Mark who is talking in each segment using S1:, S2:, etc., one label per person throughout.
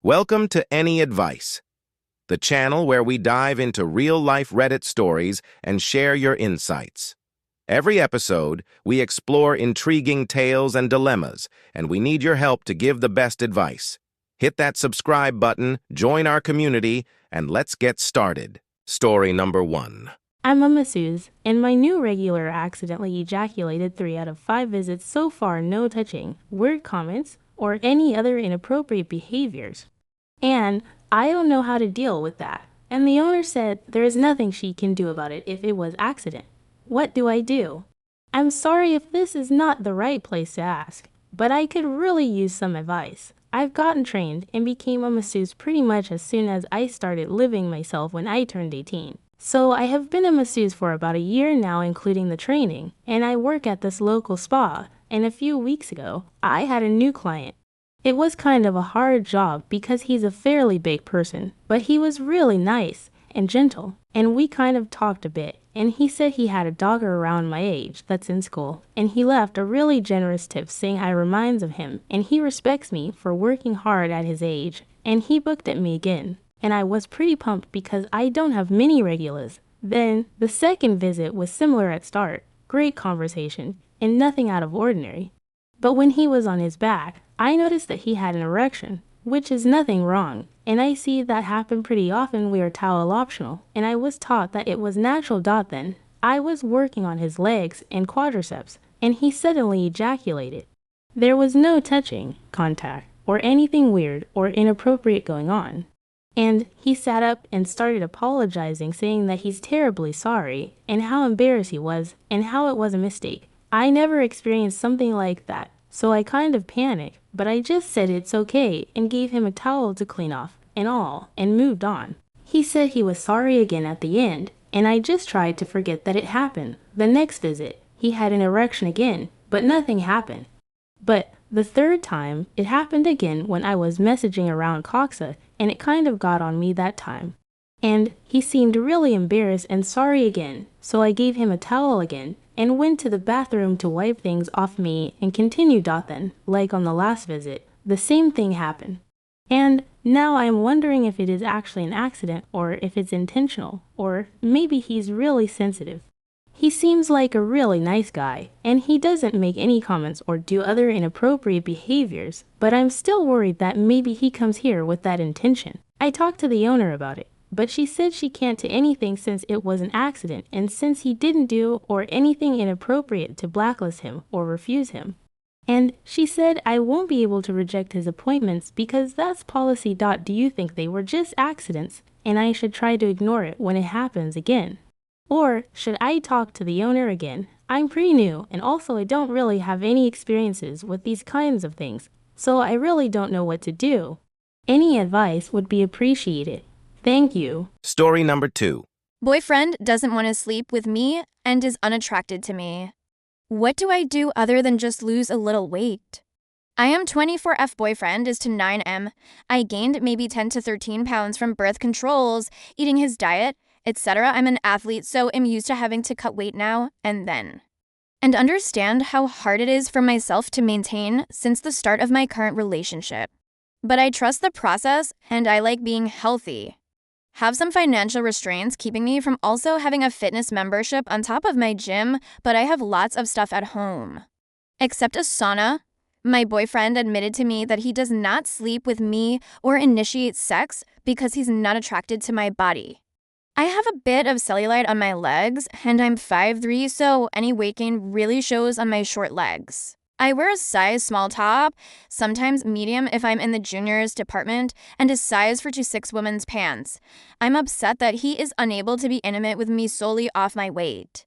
S1: Welcome to Any Advice, the channel where we dive into real-life Reddit stories and share your insights. Every episode, we explore intriguing tales and dilemmas, and we need your help to give the best advice. Hit that subscribe button, join our community, and let's get started. Story number 1.
S2: I'm a masseuse, and my new regular accidentally ejaculated 3 out of 5 visits so far, no touching, weird comments, or any other inappropriate behaviors. And I don't know how to deal with that. And the owner said there is nothing she can do about it if it was accident. What do I do? I'm sorry if this is not the right place to ask, but I could really use some advice. I've gotten trained and became a masseuse pretty much as soon as I started living myself when I turned 18. So I have been a masseuse for about a year now, including the training, and I work at this local spa, and a few weeks ago, I had a new client. It was kind of a hard job because he's a fairly big person, but he was really nice and gentle, and we kind of talked a bit, and he said he had a daughter around my age that's in school, and he left a really generous tip saying I reminds of him, and he respects me for working hard at his age, and he booked at me again. And I was pretty pumped because I don't have many regulars. Then, the second visit was similar at start, great conversation, and nothing out of ordinary. But when he was on his back, I noticed that he had an erection, which is nothing wrong, and I see that happen pretty often. We are towel optional, and I was taught that it was natural. Then, I was working on his legs and quadriceps, and he suddenly ejaculated. There was no touching, contact, or anything weird or inappropriate going on. And he sat up and started apologizing, saying that he's terribly sorry, and how embarrassed he was, and how it was a mistake. I never experienced something like that, so I kind of panicked, but I just said it's okay, and gave him a towel to clean off, and all, and moved on. He said he was sorry again at the end, and I just tried to forget that it happened. The next visit, he had an erection again, but nothing happened. But the third time, it happened again when I was messaging around Coxa, and it kind of got on me that time. And he seemed really embarrassed and sorry again, so I gave him a towel again, and went to the bathroom to wipe things off me and continued. Then, like on the last visit, the same thing happened. And now I'm wondering if it is actually an accident, or if it's intentional, or maybe he's really sensitive. He seems like a really nice guy, and he doesn't make any comments or do other inappropriate behaviors, but I'm still worried that maybe he comes here with that intention. I talked to the owner about it, but she said she can't do anything since it was an accident, and since he didn't do or anything inappropriate to blacklist him or refuse him. And she said I won't be able to reject his appointments because that's policy. Do you think they were just accidents, and I should try to ignore it when it happens again? Or should I talk to the owner again? I'm pretty new, and also I don't really have any experiences with these kinds of things, so I really don't know what to do. Any advice would be appreciated. Thank you.
S1: Story number 2.
S3: Boyfriend doesn't want to sleep with me and is unattracted to me. What do I do other than just lose a little weight? I am 24F. Boyfriend is to 9M. I gained maybe 10 to 13 pounds from birth controls, eating his diet, etc. I'm an athlete, so am used to having to cut weight now and then. And understand how hard it is for myself to maintain since the start of my current relationship. But I trust the process and I like being healthy. Have some financial restraints keeping me from also having a fitness membership on top of my gym, but I have lots of stuff at home. Except a sauna. My boyfriend admitted to me that he does not sleep with me or initiate sex because he's not attracted to my body. I have a bit of cellulite on my legs, and I'm 5'3", so any weight gain really shows on my short legs. I wear a size small top, sometimes medium if I'm in the juniors department, and a size 4-6 women's pants. I'm upset that he is unable to be intimate with me solely off my weight.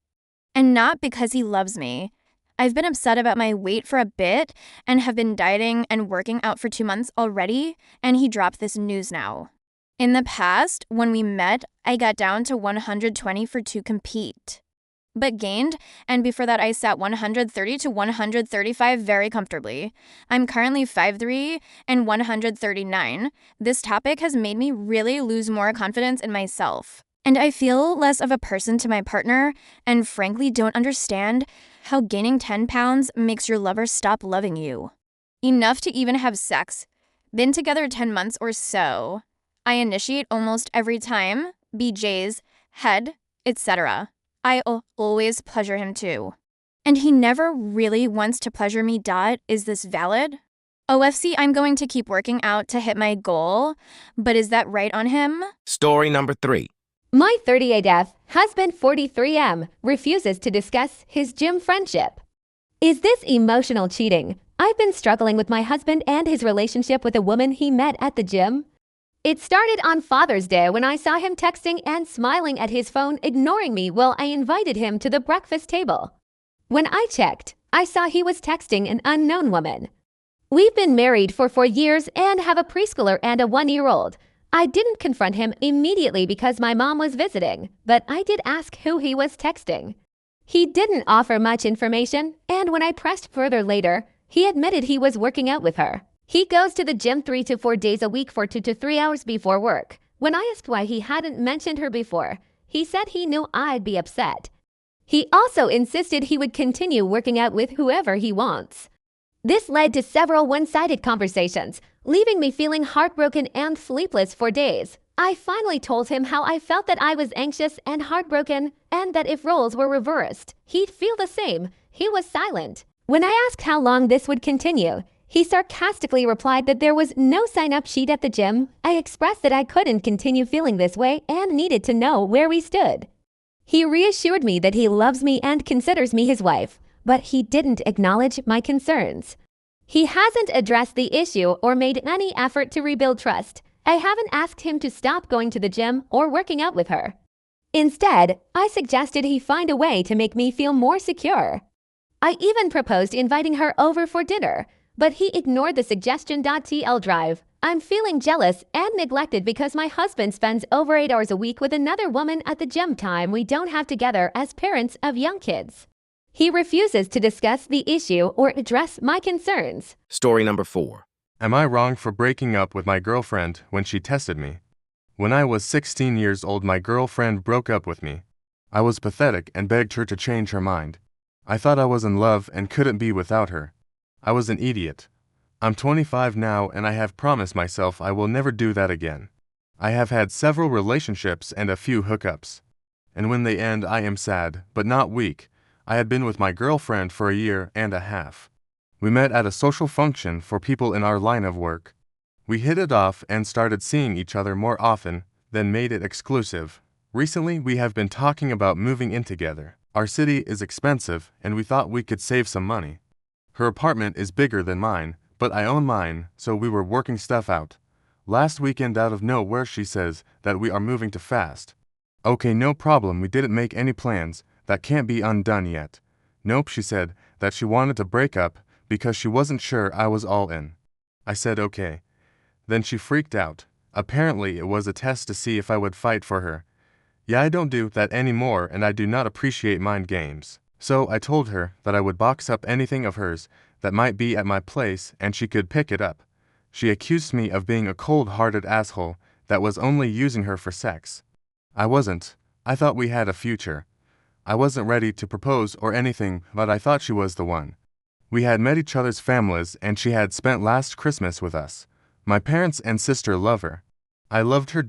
S3: And not because he loves me. I've been upset about my weight for a bit, and have been dieting and working out for 2 months already, and he dropped this news now. In the past, when we met, I got down to 120 to compete, but gained, and before that I sat 130 to 135 very comfortably. I'm currently 5'3" and 139. This topic has made me really lose more confidence in myself, and I feel less of a person to my partner, and frankly don't understand how gaining 10 pounds makes your lover stop loving you. Enough to even have sex. Been together 10 months or so. I initiate almost every time, BJ's, head, etc. I always pleasure him too. And he never really wants to pleasure me. Is this valid? OFC, I'm going to keep working out to hit my goal, but is that right on him?
S1: Story number 3.
S4: My 38F husband 43M refuses to discuss his gym friendship. Is this emotional cheating? I've been struggling with my husband and his relationship with a woman he met at the gym. It started on Father's Day when I saw him texting and smiling at his phone, ignoring me while I invited him to the breakfast table. When I checked, I saw he was texting an unknown woman. We've been married for 4 years and have a preschooler and a 1-year-old. I didn't confront him immediately because my mom was visiting, but I did ask who he was texting. He didn't offer much information, and when I pressed further later, he admitted he was working out with her. He goes to the gym 3 to 4 days a week for 2 to 3 hours before work. When I asked why he hadn't mentioned her before, he said he knew I'd be upset. He also insisted he would continue working out with whoever he wants. This led to several one-sided conversations, leaving me feeling heartbroken and sleepless for days. I finally told him how I felt that I was anxious and heartbroken, and that if roles were reversed, he'd feel the same. He was silent. When I asked how long this would continue, he sarcastically replied that there was no sign-up sheet at the gym. I expressed that I couldn't continue feeling this way and needed to know where we stood. He reassured me that he loves me and considers me his wife, but he didn't acknowledge my concerns. He hasn't addressed the issue or made any effort to rebuild trust. I haven't asked him to stop going to the gym or working out with her. Instead, I suggested he find a way to make me feel more secure. I even proposed inviting her over for dinner, but he ignored the suggestion. TL drive. I'm feeling jealous and neglected because my husband spends over 8 hours a week with another woman at the gym time we don't have together as parents of young kids. He refuses to discuss the issue or address my concerns.
S1: Story number 4.
S5: Am I wrong for breaking up with my girlfriend when she tested me? When I was 16 years old, my girlfriend broke up with me. I was pathetic and begged her to change her mind. I thought I was in love and couldn't be without her. I was an idiot. I'm 25 now and I have promised myself I will never do that again. I have had several relationships and a few hookups. And when they end, I am sad, but not weak. I had been with my girlfriend for 1.5 years. We met at a social function for people in our line of work. We hit it off and started seeing each other more often, then made it exclusive. Recently, we have been talking about moving in together. Our city is expensive and we thought we could save some money. Her apartment is bigger than mine, but I own mine, so we were working stuff out. Last weekend, out of nowhere, she says that we are moving too fast. Okay, no problem, we didn't make any plans. That can't be undone yet. Nope, she said that she wanted to break up because she wasn't sure I was all in. I said okay. Then she freaked out. Apparently it was a test to see if I would fight for her. Yeah, I don't do that anymore and I do not appreciate mind games. So I told her that I would box up anything of hers that might be at my place and she could pick it up. She accused me of being a cold-hearted asshole that was only using her for sex. I wasn't. I thought we had a future. I wasn't ready to propose or anything, but I thought she was the one. We had met each other's families and she had spent last Christmas with us. My parents and sister love her. I loved her.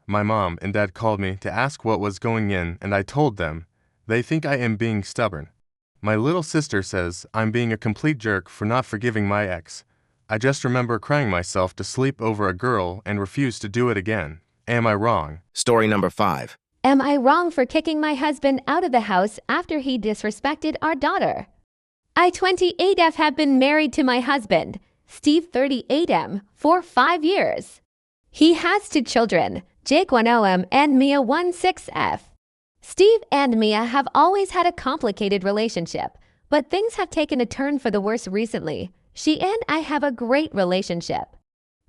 S5: My mom and dad called me to ask what was going in and I told them. They think I am being stubborn. My little sister says I'm being a complete jerk for not forgiving my ex. I just remember crying myself to sleep over a girl and refused to do it again. Am I wrong?
S1: Story number 5.
S4: Am I wrong for kicking my husband out of the house after he disrespected our daughter? I, 28F, have been married to my husband, Steve, 38M, for 5 years. He has 2 children, Jake, 10M, and Mia, 16F. Steve and Mia have always had a complicated relationship, but things have taken a turn for the worse recently. She and I have a great relationship.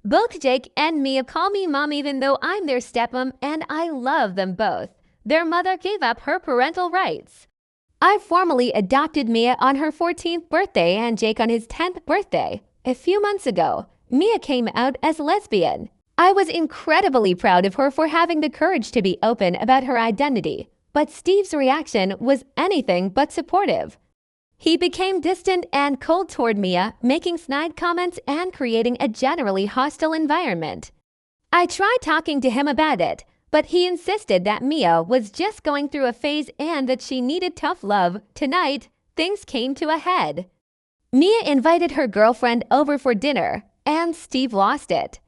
S4: Both Jake and Mia call me mom even though I'm their stepmom, and I love them both. Their mother gave up her parental rights. I formally adopted Mia on her 14th birthday and Jake on his 10th birthday. A few months ago, Mia came out as lesbian. I was incredibly proud of her for having the courage to be open about her identity, but Steve's reaction was anything but supportive. He became distant and cold toward Mia, making snide comments and creating a generally hostile environment. I tried talking to him about it, but he insisted that Mia was just going through a phase and that she needed tough love. Tonight, things came to a head. Mia invited her girlfriend over for dinner, and Steve lost it.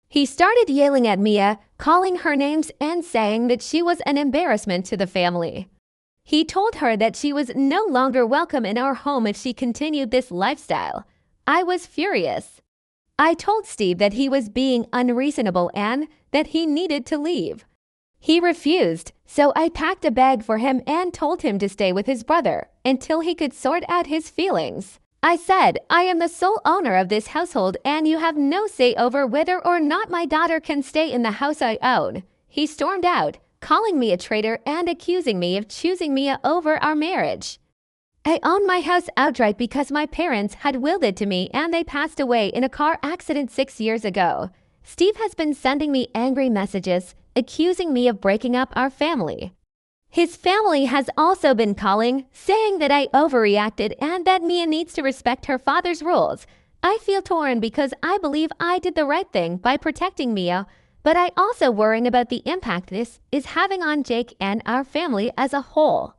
S4: He started yelling at Mia, calling her names and saying that she was an embarrassment to the family. He told her that she was no longer welcome in our home if she continued this lifestyle. I was furious. I told Steve that he was being unreasonable and that he needed to leave. He refused, so I packed a bag for him and told him to stay with his brother until he could sort out his feelings. I said, I am the sole owner of this household and you have no say over whether or not my daughter can stay in the house I own. He stormed out, calling me a traitor and accusing me of choosing Mia over our marriage. I own my house outright because my parents had willed it to me and they passed away in a car accident 6 years ago. Steve has been sending me angry messages, accusing me of breaking up our family. His family has also been calling, saying that I overreacted and that Mia needs to respect her father's rules. I feel torn because I believe I did the right thing by protecting Mia, but I also worrying about the impact this is having on Jake and our family as a whole.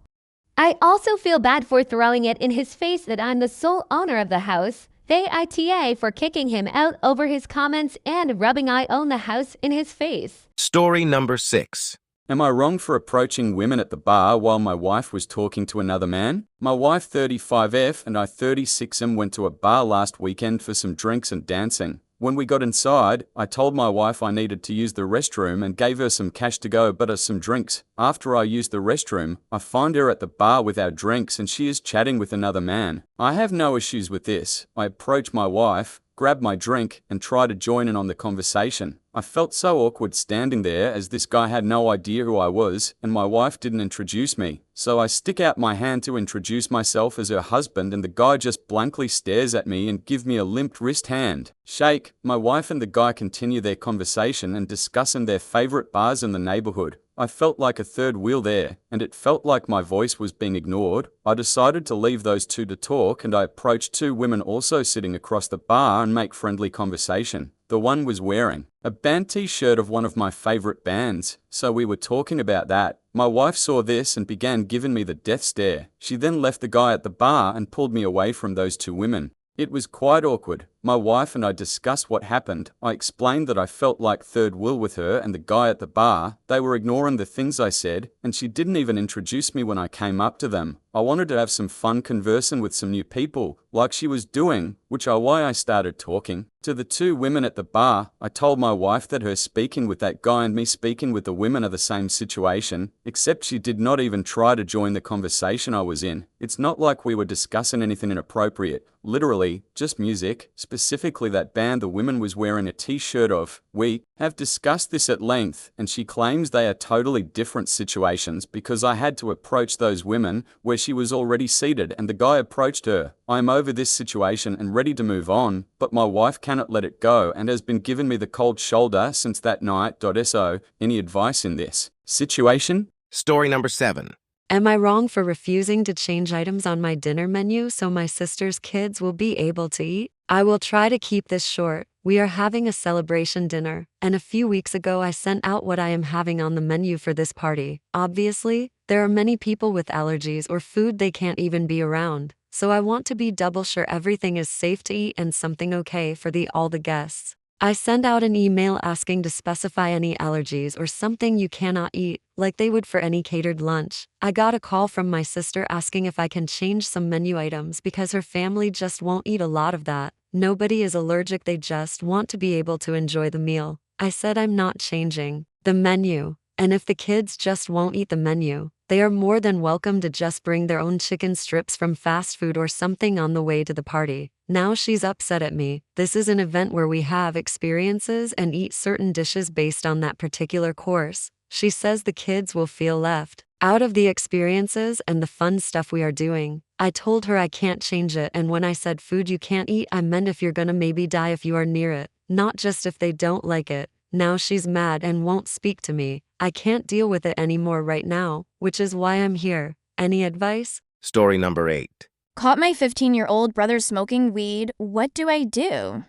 S4: I also feel bad for throwing it in his face that I'm the sole owner of the house, VITA for kicking him out over his comments and rubbing I own the house in his face.
S1: Story number 6.
S6: Am I wrong for approaching women at the bar while my wife was talking to another man? My wife 35F and I 36M went to a bar last weekend for some drinks and dancing. When we got inside, I told my wife I needed to use the restroom and gave her some cash to go but some drinks. After I used the restroom, I find her at the bar with our drinks and she is chatting with another man. I have no issues with this. I approach my wife, grab my drink, and try to join in on the conversation. I felt so awkward standing there as this guy had no idea who I was and my wife didn't introduce me. So I stick out my hand to introduce myself as her husband and the guy just blankly stares at me and gives me a limp wrist hand shake. My wife and the guy continue their conversation and discussing their favorite bars in the neighborhood. I felt like a third wheel there, and it felt like my voice was being ignored. I decided to leave those two to talk and I approached two women also sitting across the bar and make friendly conversation. The one was wearing a band t-shirt of one of my favorite bands, so we were talking about that. My wife saw this and began giving me the death stare. She then left the guy at the bar and pulled me away from those two women. It was quite awkward. My wife and I discussed what happened. I explained that I felt like third wheel with her and the guy at the bar. They were ignoring the things I said, and she didn't even introduce me when I came up to them. I wanted to have some fun conversing with some new people, like she was doing, which is why I started talking. To the two women at the bar, I told my wife that her speaking with that guy and me speaking with the women are the same situation, except she did not even try to join the conversation I was in. It's not like we were discussing anything inappropriate. Literally, just music, specifically that band the woman was wearing a t-shirt of. We have discussed this at length, and she claims they are totally different situations because I had to approach those women where she was already seated and the guy approached her. I am over this situation and ready to move on, but my wife cannot let it go and has been giving me the cold shoulder since that night. So, any advice in this situation?
S1: Story number 7.
S7: Am I wrong for refusing to change items on my dinner menu so my sister's kids will be able to eat? I will try to keep this short. We are having a celebration dinner, and a few weeks ago I sent out what I am having on the menu for this party. Obviously, there are many people with allergies or food they can't even be around, so I want to be double sure everything is safe to eat and something okay for all the guests. I send out an email asking to specify any allergies or something you cannot eat, like they would for any catered lunch. I got a call from my sister asking if I can change some menu items because her family just won't eat a lot of that. Nobody is allergic, they just want to be able to enjoy the meal. I said I'm not changing the menu, and if the kids just won't eat the menu, they are more than welcome to just bring their own chicken strips from fast food or something on the way to the party. Now she's upset at me. This is an event where we have experiences and eat certain dishes based on that particular course. She says the kids will feel left out of the experiences and the fun stuff we are doing. I told her I can't change it, and when I said food you can't eat, I meant if you're gonna maybe die if you are near it, not just if they don't like it. Now she's mad and won't speak to me. I can't deal with it anymore right now, which is why I'm here. Any advice?
S1: Story number 8.
S3: Caught my 15-year-old brother smoking weed. What do I do?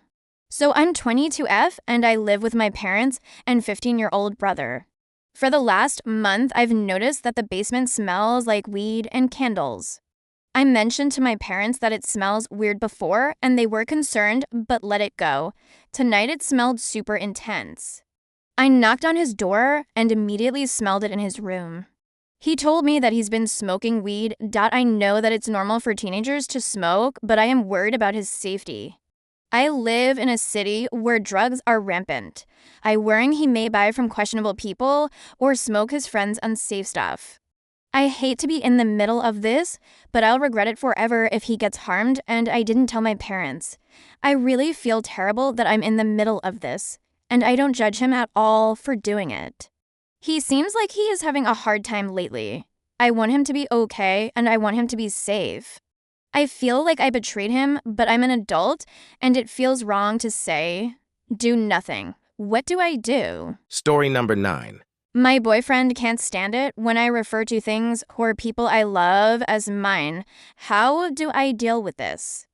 S3: So I'm 22F and I live with my parents and 15-year-old brother. For the last month, I've noticed that the basement smells like weed and candles. I mentioned to my parents that it smells weird before, and they were concerned, but let it go. Tonight it smelled super intense. I knocked on his door and immediately smelled it in his room. He told me that he's been smoking weed. I know that it's normal for teenagers to smoke, but I am worried about his safety. I live in a city where drugs are rampant. I worry he may buy from questionable people or smoke his friends' unsafe stuff. I hate to be in the middle of this, but I'll regret it forever if he gets harmed and I didn't tell my parents. I really feel terrible that I'm in the middle of this, and I don't judge him at all for doing it. He seems like he is having a hard time lately. I want him to be okay, and I want him to be safe. I feel like I betrayed him, but I'm an adult, and it feels wrong to say, do nothing. What do I do?
S1: Story number 9.
S3: My boyfriend can't stand it when I refer to things or people I love as mine. How do I deal with this?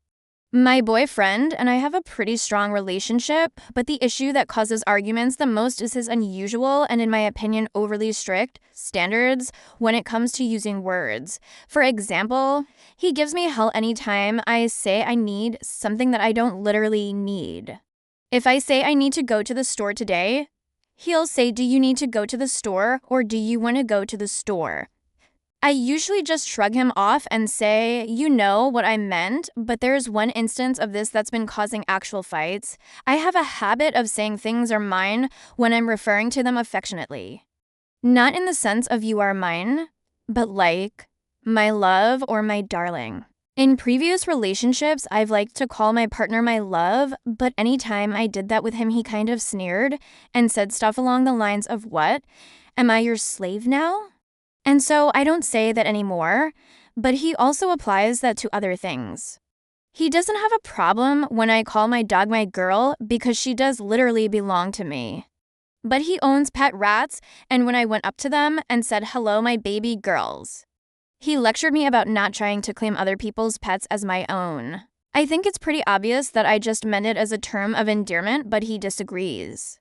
S3: My boyfriend and I have a pretty strong relationship, but the issue that causes arguments the most is his unusual and, in my opinion, overly strict standards when it comes to using words. For example, he gives me hell anytime I say I need something that I don't literally need. If I say I need to go to the store today, he'll say, do you need to go to the store or do you want to go to the store? I usually just shrug him off and say, you know what I meant, but there's one instance of this that's been causing actual fights. I have a habit of saying things are mine when I'm referring to them affectionately. Not in the sense of you are mine, but like my love or my darling. In previous relationships, I've liked to call my partner my love, but anytime I did that with him, he kind of sneered and said stuff along the lines of, what? Am I your slave now? And so I don't say that anymore, but he also applies that to other things. He doesn't have a problem when I call my dog my girl because she does literally belong to me. But he owns pet rats, and when I went up to them and said, hello, my baby girls, he lectured me about not trying to claim other people's pets as my own. I think it's pretty obvious that I just meant it as a term of endearment, but he disagrees.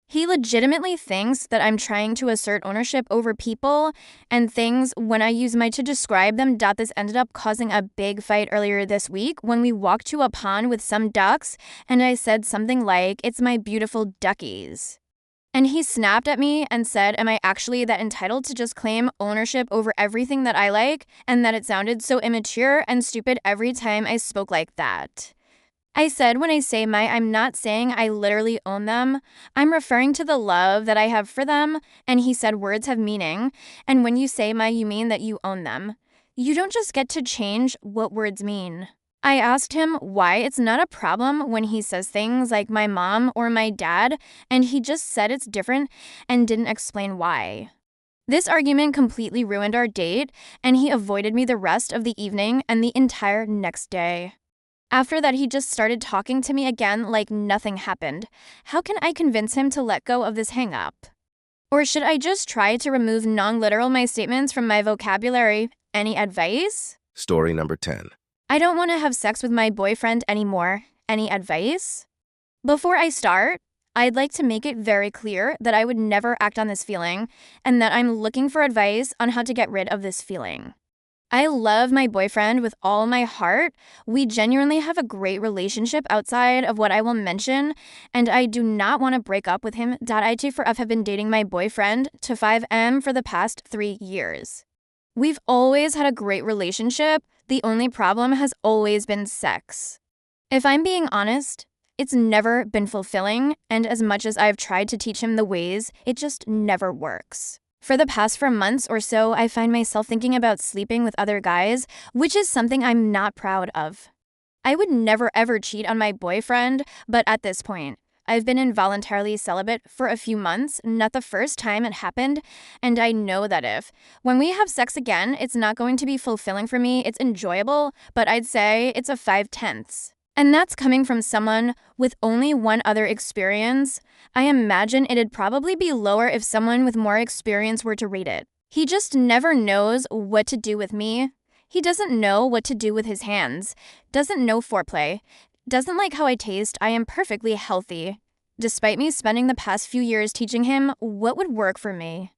S3: He legitimately thinks that I'm trying to assert ownership over people and things when I use my to describe them. This ended up causing a big fight earlier this week when we walked to a pond with some ducks and I said something like, it's my beautiful duckies. And he snapped at me and said, am I actually that entitled to just claim ownership over everything that I like, and that it sounded so immature and stupid every time I spoke like that. I said when I say I'm not saying I literally own them. I'm referring to the love that I have for them, and he said words have meaning, and when you say you mean that you own them. You don't just get to change what words mean. I asked him why it's not a problem when he says things like my mom or my dad, and he just said it's different and didn't explain why. This argument completely ruined our date, and he avoided me the rest of the evening and the entire next day. After that, he just started talking to me again like nothing happened. How can I convince him to let go of this hang-up? Or should I just try to remove non-literal my statements from my vocabulary? Any advice?
S1: Story number 10.
S3: I don't want to have sex with my boyfriend anymore. Any advice? Before I start, I'd like to make it very clear that I would never act on this feeling and that I'm looking for advice on how to get rid of this feeling. I love my boyfriend with all my heart. We genuinely have a great relationship outside of what I will mention, and I do not want to break up with him. I too have been dating my boyfriend to 5M for the past 3 years. We've always had a great relationship. The only problem has always been sex. If I'm being honest, it's never been fulfilling, and as much as I've tried to teach him the ways, it just never works. For the past 4 months or so, I find myself thinking about sleeping with other guys, which is something I'm not proud of. I would never ever cheat on my boyfriend, but at this point, I've been involuntarily celibate for a few months, not the first time it happened, and I know that when we have sex again, it's not going to be fulfilling for me. It's enjoyable, but I'd say it's a 5/10. And that's coming from someone with only one other experience. I imagine it'd probably be lower if someone with more experience were to rate it. He just never knows what to do with me. He doesn't know what to do with his hands, doesn't know foreplay, doesn't like how I taste. I am perfectly healthy, despite me spending the past few years teaching him what would work for me.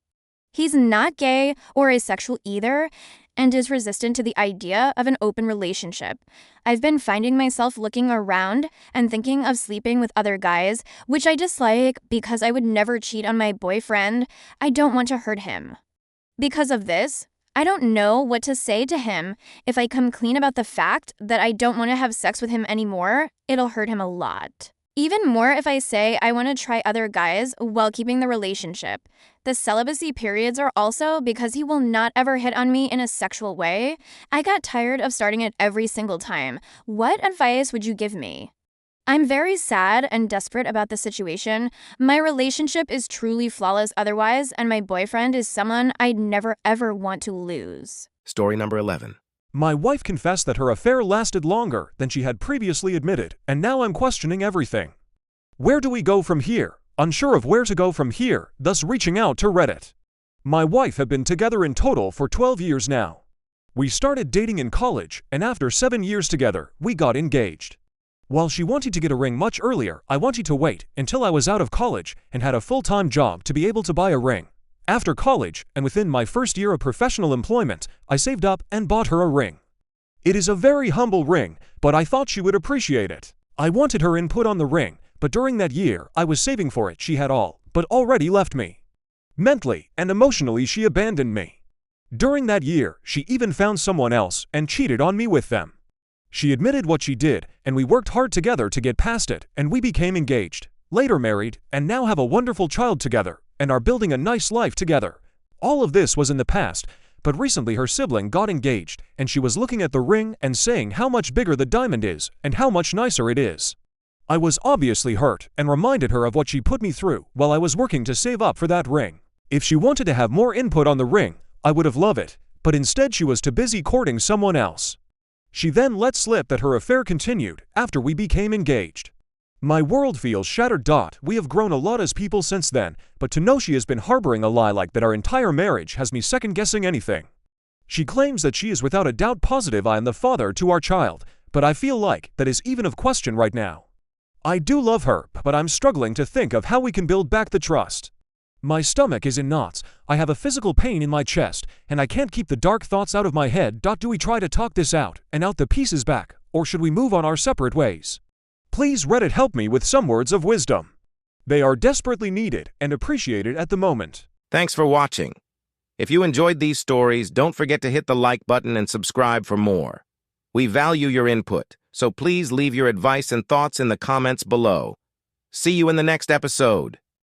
S3: He's not gay or asexual either, and is resistant to the idea of an open relationship. I've been finding myself looking around and thinking of sleeping with other guys, which I dislike because I would never cheat on my boyfriend. I don't want to hurt him. Because of this, I don't know what to say to him. If I come clean about the fact that I don't want to have sex with him anymore, it'll hurt him a lot. Even more if I say I want to try other guys while keeping the relationship. The celibacy periods are also because he will not ever hit on me in a sexual way. I got tired of starting it every single time. What advice would you give me? I'm very sad and desperate about the situation. My relationship is truly flawless otherwise, and my boyfriend is someone I'd never ever want to lose.
S1: Story number 11.
S8: My wife confessed that her affair lasted longer than she had previously admitted, and now I'm questioning everything. Where do we go from here? Unsure of where to go from here, thus reaching out to Reddit. My wife have been together in total for 12 years now. We started dating in college, and after 7 years together, we got engaged. While she wanted to get a ring much earlier, I wanted to wait until I was out of college and had a full-time job to be able to buy a ring. After college, and within my first year of professional employment, I saved up and bought her a ring. It is a very humble ring, but I thought she would appreciate it. I wanted her input on the ring, but during that year I was saving for it. She had all but already left me. Mentally and emotionally, she abandoned me. During that year, she even found someone else and cheated on me with them. She admitted what she did, and we worked hard together to get past it, and we became engaged, later married, and now have a wonderful child together, and are building a nice life together. All of this was in the past, but recently her sibling got engaged, and she was looking at the ring and saying how much bigger the diamond is and how much nicer it is. I was obviously hurt and reminded her of what she put me through while I was working to save up for that ring. If she wanted to have more input on the ring, I would have loved it, but instead she was too busy courting someone else. She then let slip that her affair continued after we became engaged. My world feels shattered. We have grown a lot as people since then, but to know she has been harboring a lie like that our entire marriage has me second-guessing anything. She claims that she is without a doubt positive I am the father to our child, but I feel like that is even of question right now. I do love her, but I'm struggling to think of how we can build back the trust. My stomach is in knots, I have a physical pain in my chest, and I can't keep the dark thoughts out of my head. Do we try to talk this out and out the pieces back, or should we move on our separate ways? Please Reddit help me with some words of wisdom. They are desperately needed and appreciated at the moment.
S1: Thanks for watching. If you enjoyed these stories, don't forget to hit the like button and subscribe for more. We value your input, so please leave your advice and thoughts in the comments below. See you in the next episode.